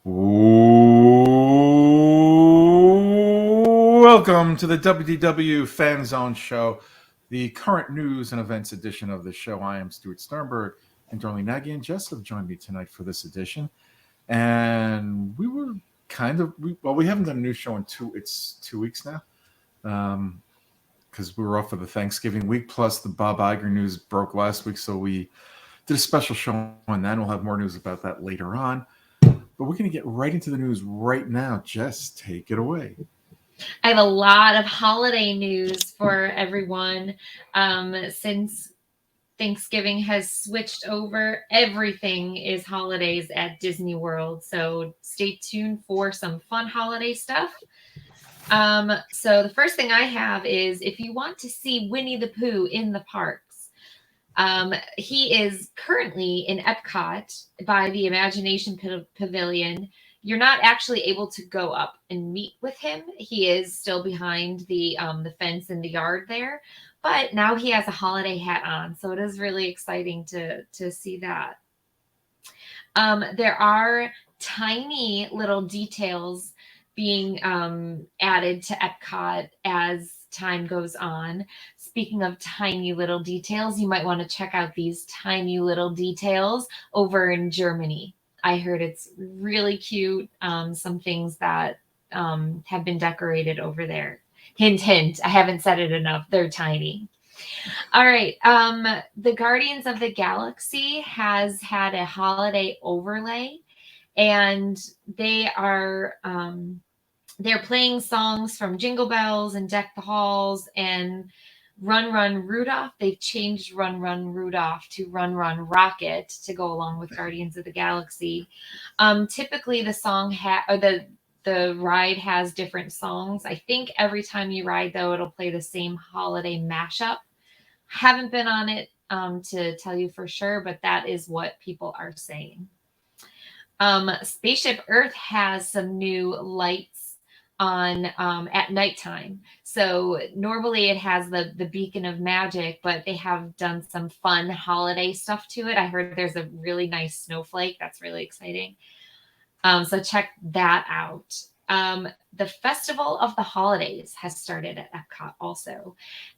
Welcome to the WDW Fan Zone Show, the current news and events edition of the show. I am Stuart Sternberg, and Darlene Nagy and Jess have joined me tonight for this edition. And we were we haven't done a new show in 2 weeks now, because we were off for the Thanksgiving week. Plus, the Bob Iger news broke last week, so we did a special show on that. And we'll have more news about that later on. But we're going to get right into the news right now. Jess, take it away. I have a lot of holiday news for everyone. Since Thanksgiving has switched over, everything is holidays at Disney World. So stay tuned for some fun holiday stuff. So the first thing I have is if you want to see Winnie the Pooh in the parks, he is currently in Epcot by the Imagination Pavilion. You're not actually able to go up and meet with him. He is still behind the fence in the yard there, but now he has a holiday hat on, so it is really exciting to see that. There are tiny little details being added to Epcot as time goes on. Speaking of tiny little details, you might want to check out these tiny little details over in Germany. I heard it's really cute. Some things that have been decorated over there. Hint, hint. I haven't said it enough. They're tiny. All right. The Guardians of the Galaxy has had a holiday overlay, and they're playing songs from Jingle Bells and Deck the Halls and Run Run Rudolph. They've changed Run Run Rudolph to Run Run Rocket to go along with Guardians of the Galaxy. Typically, the song the ride has different songs. I think every time you ride, though, it'll play the same holiday mashup. Haven't been on it to tell you for sure, but that is what people are saying. Spaceship Earth has some new lights on at nighttime. So normally it has the beacon of magic, but they have done some fun holiday stuff to it. I heard there's a really nice snowflake. That's really exciting. So check that out. The Festival of the Holidays has started at Epcot also.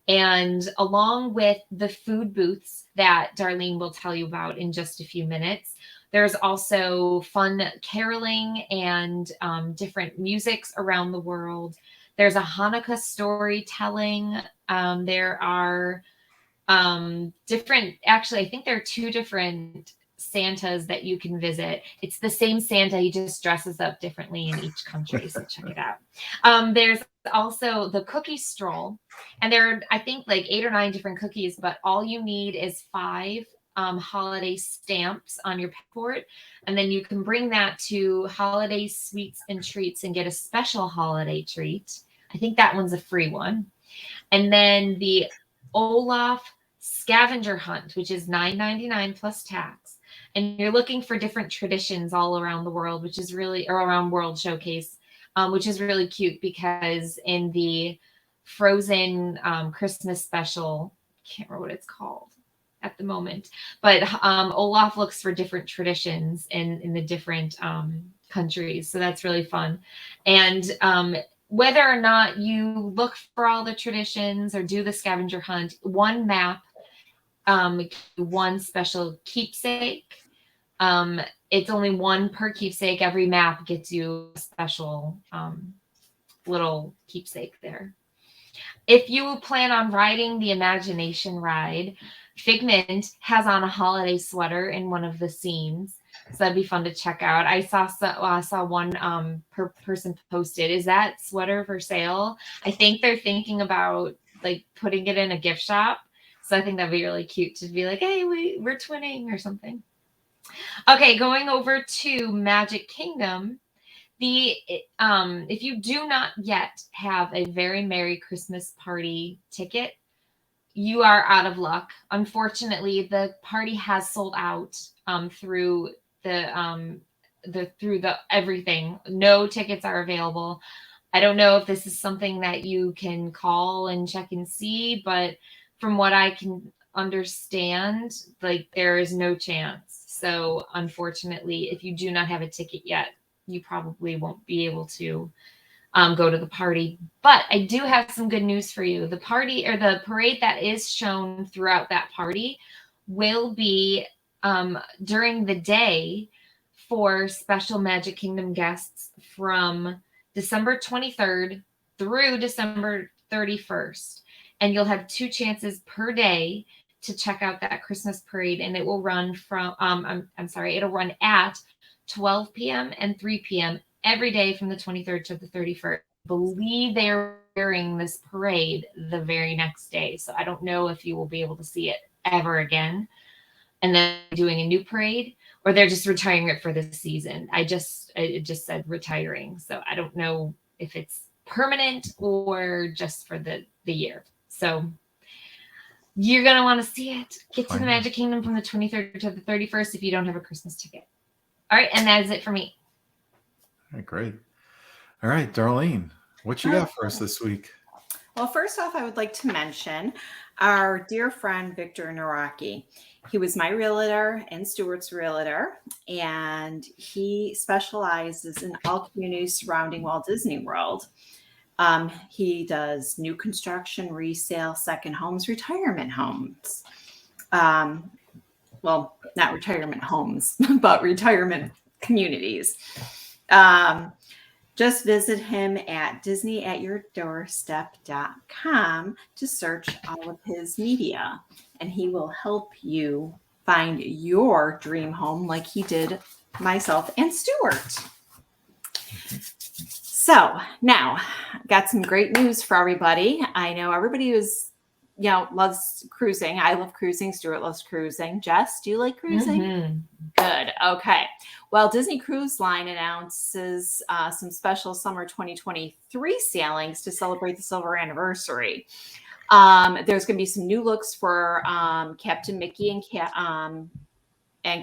And along with the food booths that Darlene will tell you about in just a few minutes, there's also fun caroling and different musics around the world. There's a Hanukkah storytelling. There are actually, I think there are two different Santas that you can visit. It's the same Santa, he just dresses up differently in each country, so check it out. There's also the cookie stroll, and there are, I think, like 8 or 9 different cookies, but all you need is 5 holiday stamps on your passport, and then you can bring that to Holiday Sweets and Treats and get a special holiday treat. I think that one's a free one. And then the Olaf scavenger hunt, which is $9.99 plus tax. And you're looking for different traditions all around the world, which is really, or around World Showcase, which is really cute because in the Frozen Christmas special, I can't remember what it's called at the moment, but Olaf looks for different traditions in the different countries. So that's really fun. And whether or not you look for all the traditions or do the scavenger hunt, one map, one special keepsake. It's only one per keepsake. Every map gets you a special little keepsake there. If you plan on riding the Imagination ride, Figment has on a holiday sweater in one of the scenes. So that'd be fun to check out. I saw one person posted, is that sweater for sale? I think they're thinking about like putting it in a gift shop. So I think that'd be really cute to be like, hey, we're twinning or something. Okay, going over to Magic Kingdom. If you do not yet have a Very Merry Christmas Party ticket, you are out of luck. Unfortunately, the party has sold out through the everything. No tickets are available. I don't know if this is something that you can call and check and see, but from what I can understand, like there is no chance. So unfortunately, if you do not have a ticket yet, you probably won't be able to go to the party. But I do have some good news for you. The party, or the parade that is shown throughout that party, will be during the day for special Magic Kingdom guests from December 23rd through December 31st. And you'll have 2 chances per day to check out that Christmas parade, and it will run from it'll run at 12 p.m. and 3 p.m. every day from the 23rd to the 31st. I believe they're airing this parade the very next day, so I don't know if you will be able to see it ever again, and then doing a new parade, or they're just retiring it for the season. It just said retiring, so I don't know if it's permanent or just for the year. So you're going to want to see it. Get to the Magic Kingdom from the 23rd to the 31st if you don't have a Christmas ticket. All right, and that is it for me. All right, great. All right, Darlene, what you got for us this week? Well, first off, I would like to mention our dear friend, Victor Naraki. He was my realtor and Stuart's realtor, and he specializes in all communities surrounding Walt Disney World. He does new construction, resale, second homes, retirement homes. Well, not retirement homes, but retirement communities. Just visit him at disneyatyourdoorstep.com to search all of his media, and he will help you find your dream home like he did myself and Stuart. So now, got some great news for everybody. I know everybody who's, loves cruising. I love cruising. Stuart loves cruising. Jess, do you like cruising? Mm-hmm. Good. Okay. Well, Disney Cruise Line announces some special summer 2023 sailings to celebrate the silver anniversary. There's going to be some new looks for Captain Mickey and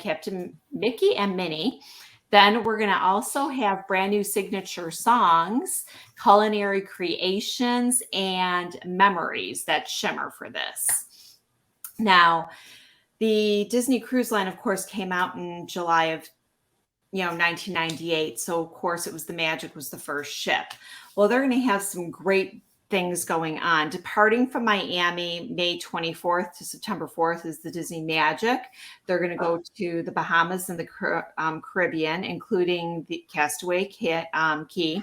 Captain Mickey and Minnie. Then we're going to also have brand new signature songs, culinary creations, and memories that shimmer for this. Now, the Disney Cruise Line, of course, came out in July of 1998. So, of course, it was the Magic was the first ship. Well, they're going to have some great things going on. Departing from Miami, May 24th to September 4th is the Disney Magic. They're going to go to the Bahamas and the Caribbean, including the Castaway Key.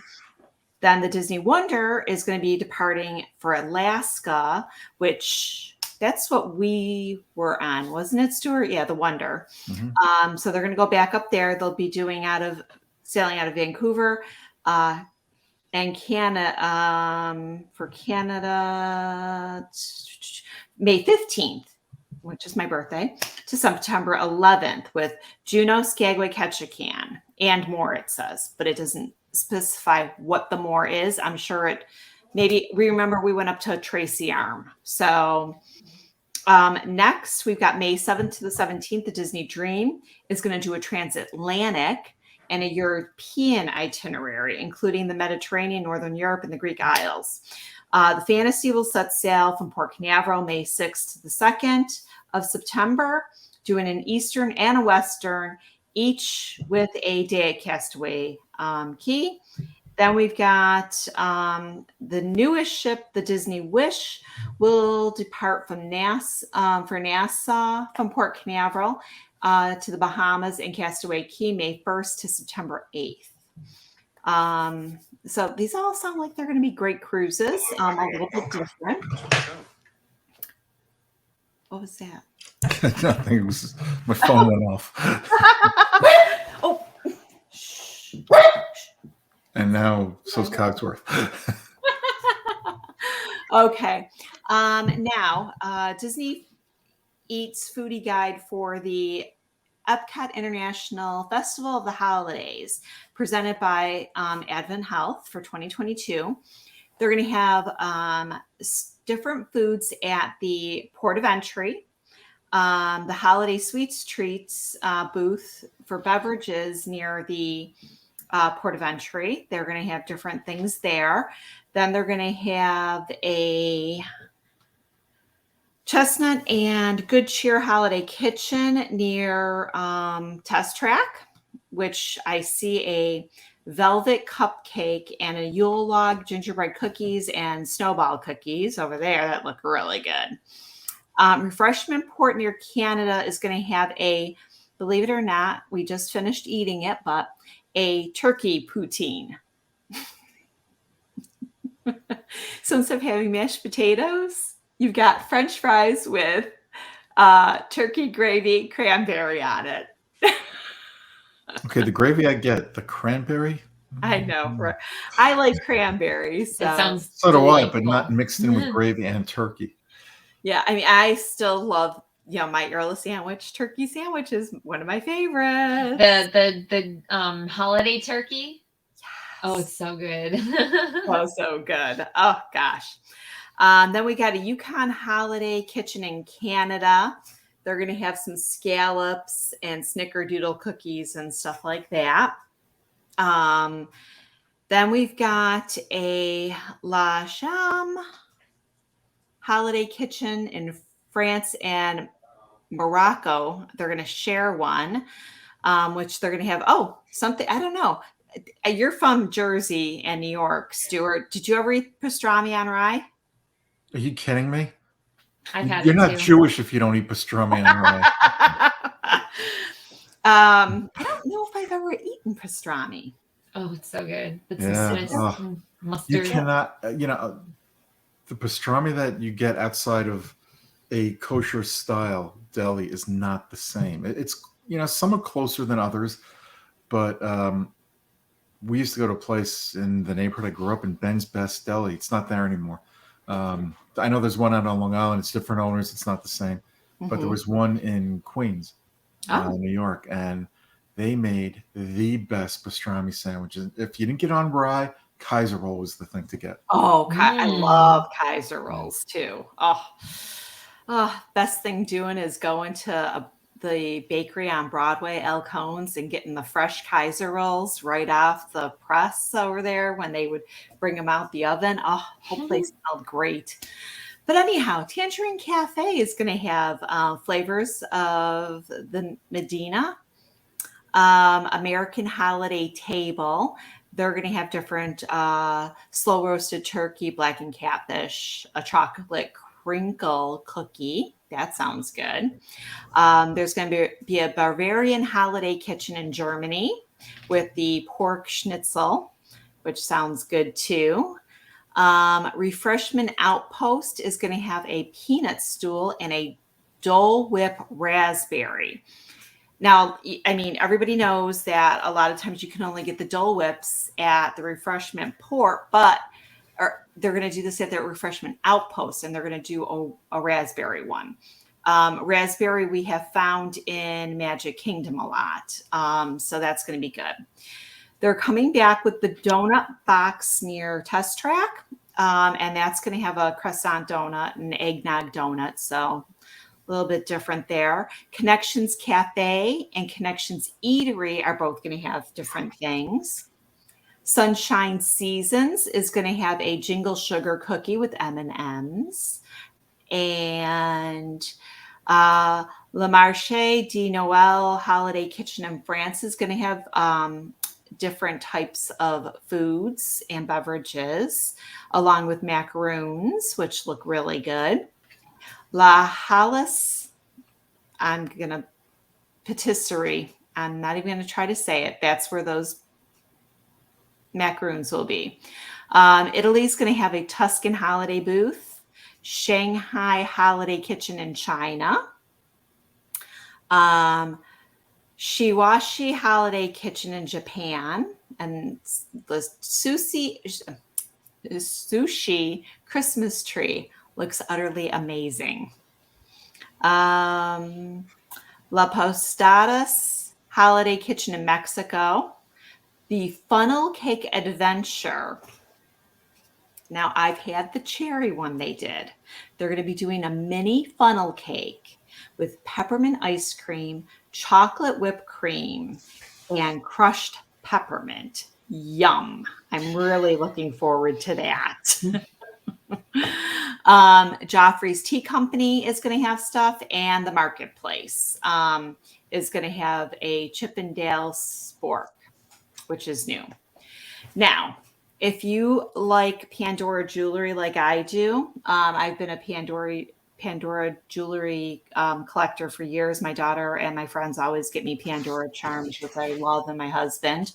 Then the Disney Wonder is going to be departing for Alaska, which that's what we were on, wasn't it, Stuart? Yeah, the Wonder. Mm-hmm. So they're going to go back up there. They'll be sailing out of Vancouver, and Canada, for Canada, May 15th, which is my birthday, to September 11th with Juneau, Skagway, Ketchikan, and more, it says, but it doesn't specify what the more is. I'm sure it, maybe, remember we went up to Tracy Arm. So next, we've got May 7th to the 17th, the Disney Dream is going to do a transatlantic and a European itinerary, including the Mediterranean, Northern Europe, and the Greek Isles. The Fantasy will set sail from Port Canaveral May 6th to the 2nd of September, doing an Eastern and a Western, each with a day at Castaway Key. Then we've got the newest ship, the Disney Wish, will depart from for Nassau from Port Canaveral to the Bahamas and Castaway Key, May 1st to September 8th. So these all sound like they're going to be great cruises, a little bit different. What was that? Nothing. It was, my phone went off. Oh. And now so's Cogsworth. Okay. Now, Disney Eats Foodie Guide for the Epcot International Festival of the Holidays, presented by Advent Health for 2022. They're going to have different foods at the port of entry, the Holiday Sweets Treats booth for beverages near the port of entry. They're going to have different things there. Then they're going to have a Chestnut and Good Cheer Holiday Kitchen near Test Track which I see a velvet cupcake and a Yule log gingerbread cookies and snowball cookies over there that look really good. Refreshment Port near Canada is going to have a, believe it or not, we just finished eating it, but a turkey poutine. So instead of having mashed potatoes, you've got French fries with turkey gravy, cranberry on it. Okay, the gravy I get, the cranberry. I know. Right? I like cranberries. So. It sounds So do I, delightful. but not mixed in with gravy and turkey. Yeah, I mean, I still love, my Earl sandwich. Turkey sandwich is one of my favorites. The holiday turkey. Oh, it's so good. Oh, so good. Oh gosh. Then we got a Yukon Holiday Kitchen in Canada. They're going to have some scallops and snickerdoodle cookies and stuff like that. Then we've got a La Cham Holiday Kitchen in France and Morocco. They're going to share one, which they're going to have, something, I don't know. You're from Jersey and New York, Stuart. Did you ever eat pastrami on rye? Are you kidding me? I've had You're it not too. Jewish if you don't eat pastrami on rye. I don't know if I've ever eaten pastrami. Oh, it's so good. It's Yeah. just You mustard. cannot, the pastrami that you get outside of a kosher style deli is not the same. It's, some are closer than others, but we used to go to a place in the neighborhood I grew up in, Ben's Best Deli. It's not there anymore. I know there's one out on Long Island. It's different owners. It's not the same. But there was one in Queens, New York, and they made the best pastrami sandwiches. If you didn't get on rye, Kaiser roll was the thing to get. Oh, I love Kaiser rolls too. Oh, best thing doing is going to the bakery on Broadway, El Cones, and getting the fresh Kaiser rolls right off the press over there when they would bring them out the oven. Oh, whole place smelled great. But anyhow, Tangerine Cafe is going to have flavors of the Medina, American Holiday Table. They're going to have different slow roasted turkey, blackened catfish, a chocolate crinkle cookie. That sounds good. There's going to be a Bavarian Holiday Kitchen in Germany with the pork schnitzel, which sounds good too. Refreshment Outpost is going to have a peanut stool and a Dole Whip raspberry. Now, I mean, everybody knows that a lot of times you can only get the Dole Whips at the Refreshment Port, but they're going to do this at their Refreshment Outpost, and they're going to do a raspberry one. Raspberry we have found in Magic Kingdom a lot, so that's going to be good. They're coming back with the donut box near Test Track, and that's going to have a croissant donut and eggnog donut, so a little bit different there. Connections Cafe and Connections Eatery are both going to have different things. Sunshine Seasons is going to have a jingle sugar cookie with M&Ms. And Le Marché de Noël Holiday Kitchen in France is going to have different types of foods and beverages, along with macaroons, which look really good. La Halas, I'm going to patisserie. I'm not even going to try to say it. That's where those macaroons will be. Italy's going to have a Tuscan holiday booth, Shanghai Holiday Kitchen in China, Shiwashi Holiday Kitchen in Japan, and the sushi Christmas tree looks utterly amazing. La Postadas Holiday Kitchen in Mexico. The Funnel Cake Adventure. Now, I've had the cherry one they did. They're going to be doing a mini funnel cake with peppermint ice cream, chocolate whipped cream, and crushed peppermint. Yum. I'm really looking forward to that. Joffrey's Tea Company is going to have stuff, and the Marketplace. is going to have a Chippendale spork, which is new. Now, if you like Pandora jewelry like I do, I've been a Pandora jewelry collector for years. My daughter and my friends always get me Pandora charms, which I love, and my husband.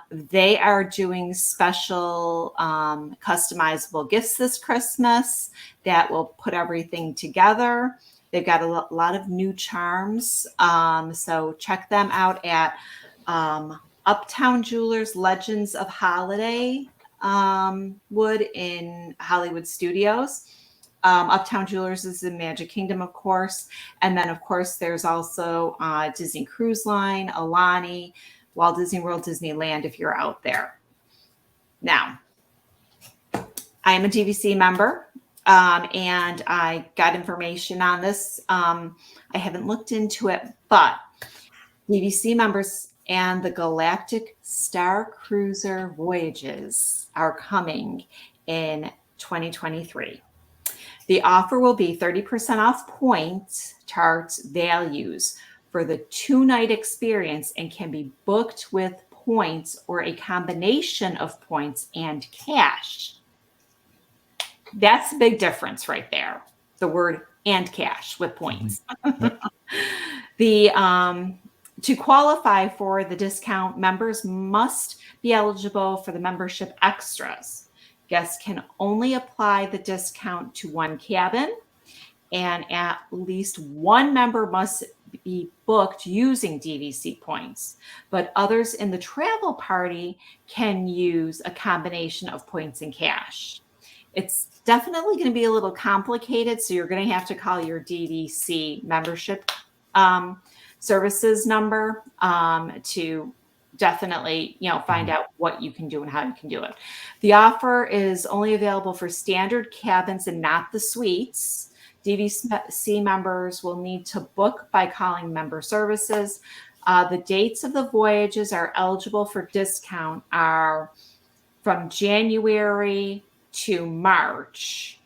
They are doing special customizable gifts this Christmas that will put everything together. They've got a lot of new charms. So check them out at Uptown Jewelers Legends of Holiday Wood in Hollywood Studios. Uptown Jewelers is in Magic Kingdom, of course. And then, of course, there's also Disney Cruise Line, Alani, Walt Disney World, Disneyland, if you're out there. Now, I am a DVC member, and I got information on this. I haven't looked into it, but DVC members and the Galactic Star Cruiser voyages are coming in 2023. The offer will be 30% off point charts values for the 2-night experience and can be booked with points or a combination of points and cash. That's a big difference right there. The word and cash with points. To qualify for the discount, members must be eligible for the membership extras. Guests can only apply the discount to one cabin, and at least one member must be booked using DVC points, but others in the travel party can use a combination of points and cash. It's definitely going to be a little complicated, so you're going to have to call your DVC membership services number to definitely, find out what you can do and how you can do it. The offer is only available for standard cabins and not the suites. DVC members will need to book by calling member services. The dates of the voyages are eligible for discount are from January to March.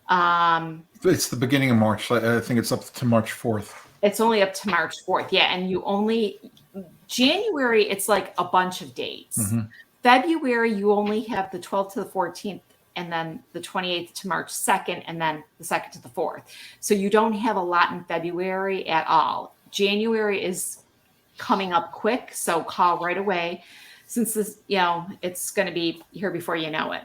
It's the beginning of March. I think it's up to March 4th. It's only up to March 4th. Yeah. And January, it's like a bunch of dates. Mm-hmm. February, you only have the 12th to the 14th, and then the 28th to March 2nd, and then the 2nd to the 4th. So you don't have a lot in February at all. January is coming up quick, so call right away, since this, it's going to be here before you know it.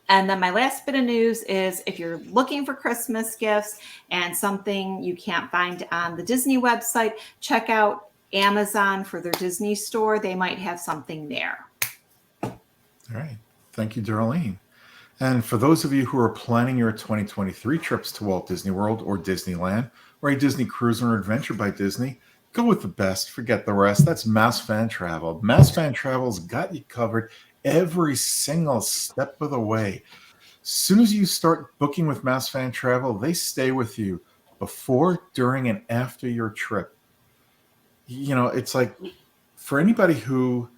And then my last bit of news is if you're looking for Christmas gifts and something you can't find on the Disney website, check out Amazon for their Disney store. They might have something there. All right. Thank you, Darlene. And for those of you who are planning your 2023 trips to Walt Disney World or Disneyland or a Disney Cruise or Adventure by Disney, go with the best. Forget the rest. That's Mass Fan Travel. Mass Fan Travel's got you covered every single step of the way. As soon as you start booking with Mass Fan Travel, they stay with you before, during, and after your trip. It's like for anybody who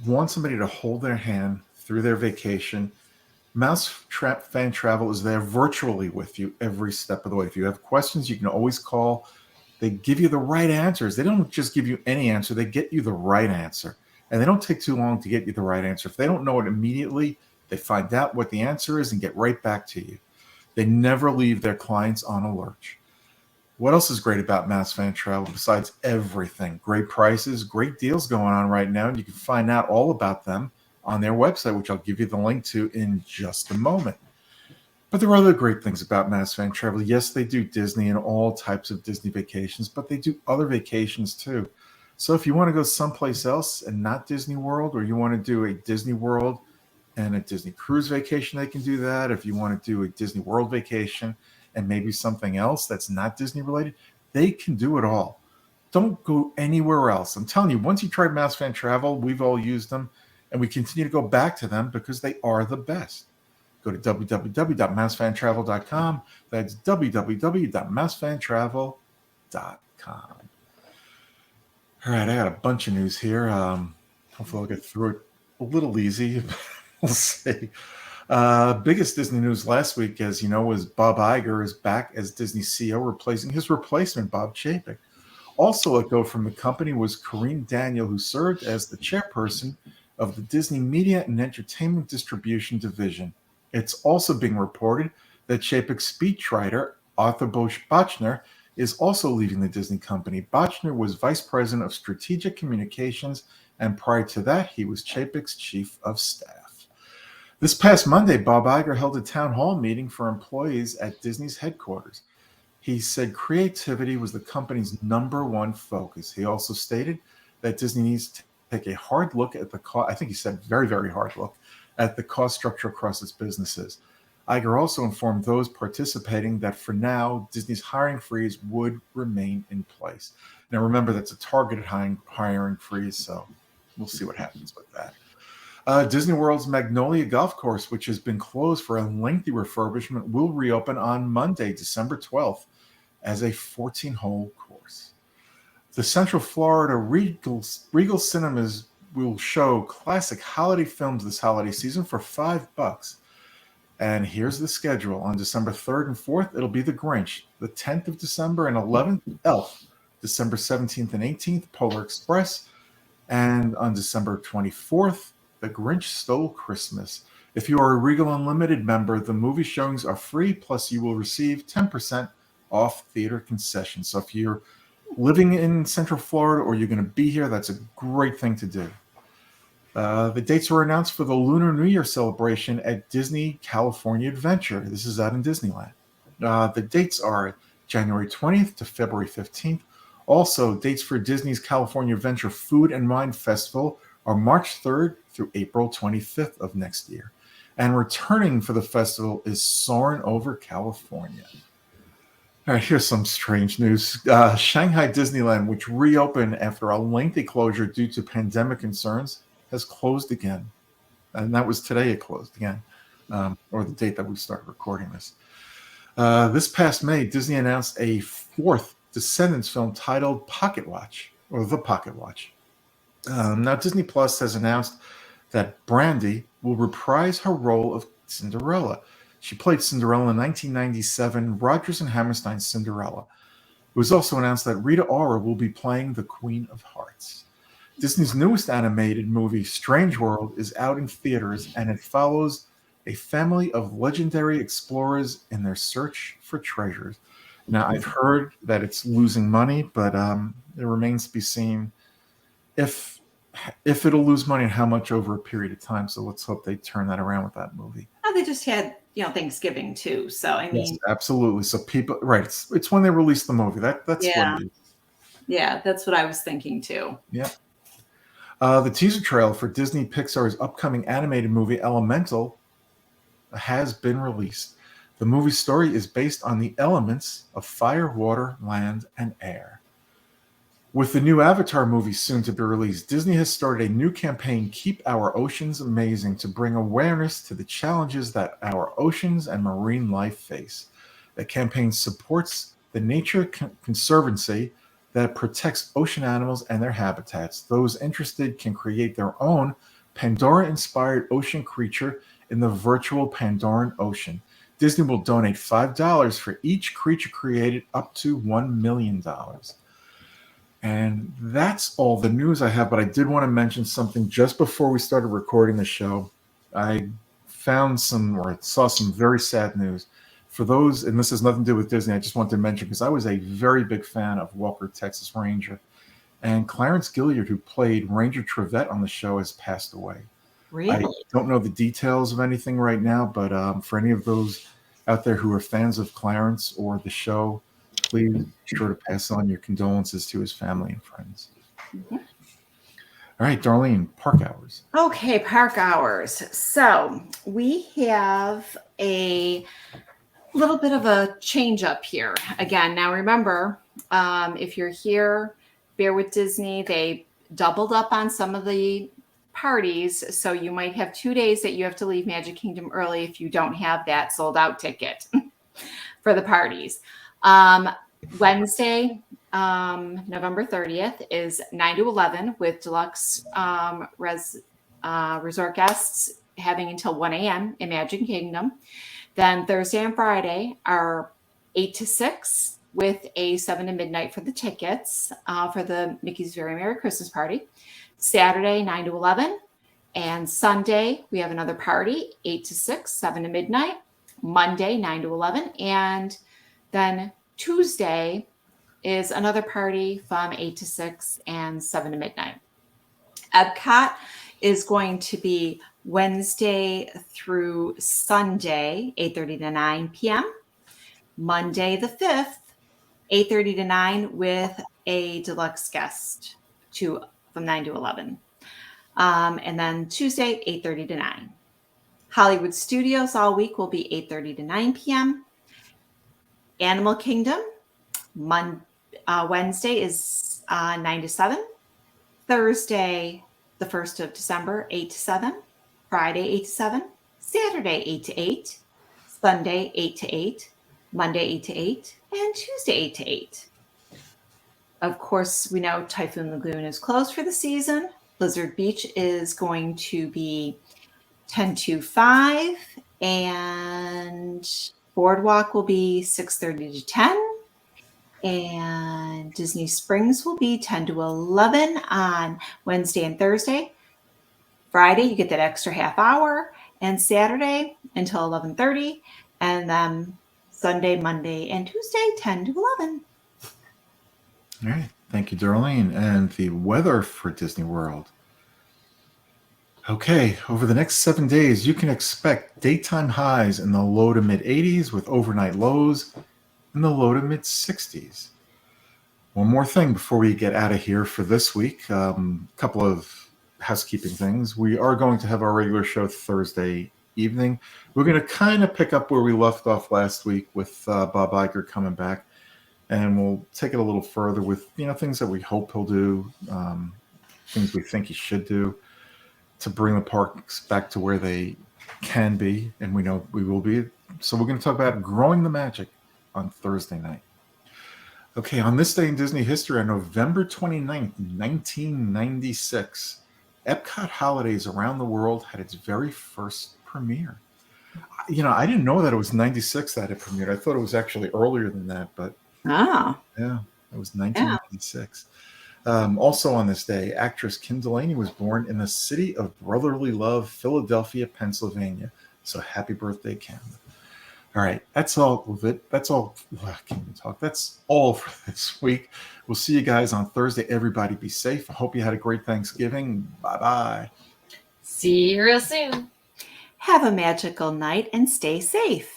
wants somebody to hold their hand through their vacation, Mass Fan Travel is there virtually with you every step of the way. If you have questions, you can always call. They give you the right answers. They don't just give you any answer. They get you the right answer. And they don't take too long to get you the right answer. If they don't know it immediately, they find out what the answer is and get right back to you. They never leave their clients on a lurch. What else is great about Mass Fan Travel besides everything? Great prices, great deals going on right now. And you can find out all about them on their website, which I'll give you the link to in just a moment. But there are other great things about Mass Fan Travel. Yes, they do Disney and all types of Disney vacations, but they do other vacations too. So if you want to go someplace else and not Disney World, or you want to do a Disney World and a Disney Cruise vacation, they can do that. If you want to do a Disney World vacation and maybe something else that's not Disney related, they can do it all. Don't go anywhere else. I'm telling you, once you try Mass Fan Travel, we've all used them, and we continue to go back to them because they are the best. Go to www.massfantravel.com. That's www.massfantravel.com. All right, I got a bunch of news here. Hopefully I'll get through it a little easy. We'll see. Biggest Disney news last week, as you know, was Bob Iger is back as Disney CEO, replacing his replacement, Bob Chapek. also let go from the company was Kareem Daniel, who served as the chairperson of the Disney Media and Entertainment Distribution Division. It's also being reported that Chapek's speechwriter, Arthur Bochner, is also leaving the Disney company. Bochner was vice president of strategic communications, and prior to that, he was Chapek's chief of staff. This past Monday, Bob Iger held a town hall meeting for employees at Disney's headquarters. He said creativity was the company's #1 focus. He also stated that Disney needs to take a hard look at the cost. I think he said very, very hard look at the cost structure across its businesses. Iger also informed those participating that for now, Disney's hiring freeze would remain in place. Now, remember, that's a targeted hiring freeze, so we'll see what happens with that. Disney World's Magnolia Golf Course, which has been closed for a lengthy refurbishment, will reopen on Monday, December 12th, as a 14-hole course. The Central Florida Regal Cinemas will show classic holiday films this holiday season for $5. And here's the schedule. On December 3rd and 4th, it'll be The Grinch. The 10th of December and 11th, Elf. December 17th and 18th, Polar Express. And on December 24th, The Grinch Stole Christmas. If you are a Regal Unlimited member, the movie showings are free, plus you will receive 10% off theater concessions. So if you're living in Central Florida or you're going to be here, that's a great thing to do. The dates were announced for the Lunar New Year celebration at Disney California Adventure. This is out in Disneyland. The dates are January 20th to February 15th. Also, dates for Disney's California Adventure Food and Wine Festival are March 3rd through April 25th of next year. And returning for the festival is Soarin' Over California. All right, here's some strange news. Shanghai Disneyland, which reopened after a lengthy closure due to pandemic concerns, has closed again. And that was today it closed again, or the date that we started recording this. This past May, Disney announced a 4th Descendants film titled Pocket Watch, or The Pocket Watch. Now, Disney Plus has announced that Brandy will reprise her role of Cinderella. She played Cinderella in 1997, Rodgers and Hammerstein's Cinderella. It was also announced that Rita Ora will be playing the Queen of Hearts. Disney's newest animated movie, Strange World, is out in theaters, and it follows a family of legendary explorers in their search for treasures. Now, I've heard that it's losing money, but it remains to be seen if it'll lose money and how much over a period of time. So let's hope they turn that around with that movie. Oh, they just had Thanksgiving too. So I mean, yes, absolutely. So people, right? It's when they release the movie. That's what it is. Yeah, that's what I was thinking too. Yeah. The teaser trailer for Disney Pixar's upcoming animated movie Elemental has been released. The movie's story is based on the elements of fire, water, land, and air. With the new Avatar movie soon to be released, Disney has started a new campaign, Keep Our Oceans Amazing, to bring awareness to the challenges that our oceans and marine life face. The campaign supports the Nature Conservancy that protects ocean animals and their habitats. Those interested can create their own Pandora-inspired ocean creature in the virtual Pandoran Ocean. Disney will donate $5 for each creature created, up to $1 million. And that's all the news I have, but I did want to mention something just before we started recording the show. I saw some very sad news. For those, and this has nothing to do with Disney, I just wanted to mention, because I was a very big fan of Walker, Texas Ranger. And Clarence Gilliard, who played Ranger Trevette on the show, has passed away. Really? I don't know the details of anything right now, but for any of those out there who are fans of Clarence or the show, please be sure to pass on your condolences to his family and friends. Mm-hmm. All right, Darlene, park hours. Okay, park hours. So we have a little bit of a change up here. Again, now remember, if you're here, Bear with Disney, they doubled up on some of the parties. So you might have 2 days that you have to leave Magic Kingdom early if you don't have that sold out ticket for the parties. Wednesday, November 30th is 9 to 11 with deluxe resort guests having until 1 a.m. in Magic Kingdom. Then Thursday and Friday are 8 to 6 with a 7 to midnight for the tickets for the Mickey's Very Merry Christmas Party. Saturday, 9 to 11. And Sunday, we have another party, 8 to 6, 7 to midnight. Monday, 9 to 11. And then Tuesday is another party from 8 to 6 and 7 to midnight. Epcot is going to be Wednesday through Sunday, 8:30 to 9 p.m. Monday the 5th, 8:30 to 9 with a deluxe guest from 9 to 11. And then Tuesday, 8:30 to 9. Hollywood Studios all week will be 8:30 to 9 p.m. Animal Kingdom, Wednesday is 9 to 7. Thursday, the 1st of December, 8 to 7. Friday, 8 to 7. Saturday, 8 to 8. Sunday, 8 to 8. Monday, 8 to 8. And Tuesday, 8 to 8. Of course, we know Typhoon Lagoon is closed for the season. Blizzard Beach is going to be 10 to 5. And Boardwalk will be 6:30 to 10. And Disney Springs will be 10 to 11 on Wednesday and Thursday. Friday, you get that extra half hour. And Saturday until 11:30. And then Sunday, Monday, and Tuesday, 10 to 11. All right. Thank you, Darlene. And the weather for Disney World. Okay, over the next 7 days, you can expect daytime highs in the low to mid 80s with overnight lows in the low to mid 60s. One more thing before we get out of here for this week. A couple of housekeeping things. We are going to have our regular show Thursday evening. We're going to kind of pick up where we left off last week with Bob Iger coming back. And we'll take it a little further with, things that we hope he'll do, things we think he should do to bring the parks back to where they can be, and we know we will be. So we're going to talk about growing the magic on Thursday night. Okay, on this day in Disney history, on November 29th, 1996, Epcot Holidays around the world had its very first premiere. I didn't know that it was 96 that it premiered. I thought it was actually earlier than that, but yeah, it was 1996. Also on this day, actress Kim Delaney was born in the city of brotherly love, Philadelphia, Pennsylvania. So happy birthday, Kim. All right, that's all of it. That's all. I can't even talk. That's all for this week. We'll see you guys on Thursday. Everybody be safe. I hope you had a great Thanksgiving. Bye-bye. See you real soon. Have a magical night and stay safe.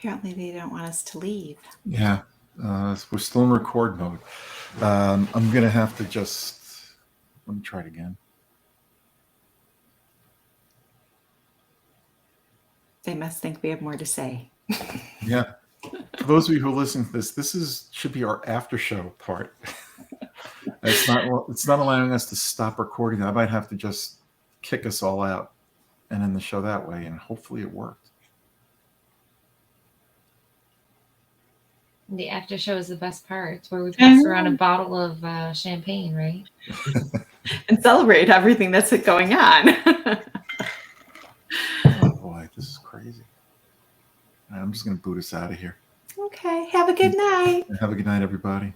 Apparently they don't want us to leave. Yeah, we're still in record mode. I'm going to have to let me try it again. They must think we have more to say. Yeah. For those of you who listen to this should be our after show part. It's not allowing us to stop recording. I might have to just kick us all out and end the show that way, and hopefully it worked. The after show is the best part. It's where we pass around a bottle of champagne, right? And celebrate everything that's going on. Oh boy, this is crazy. I'm just going to boot us out of here. Okay, have a good night. Have a good night, everybody.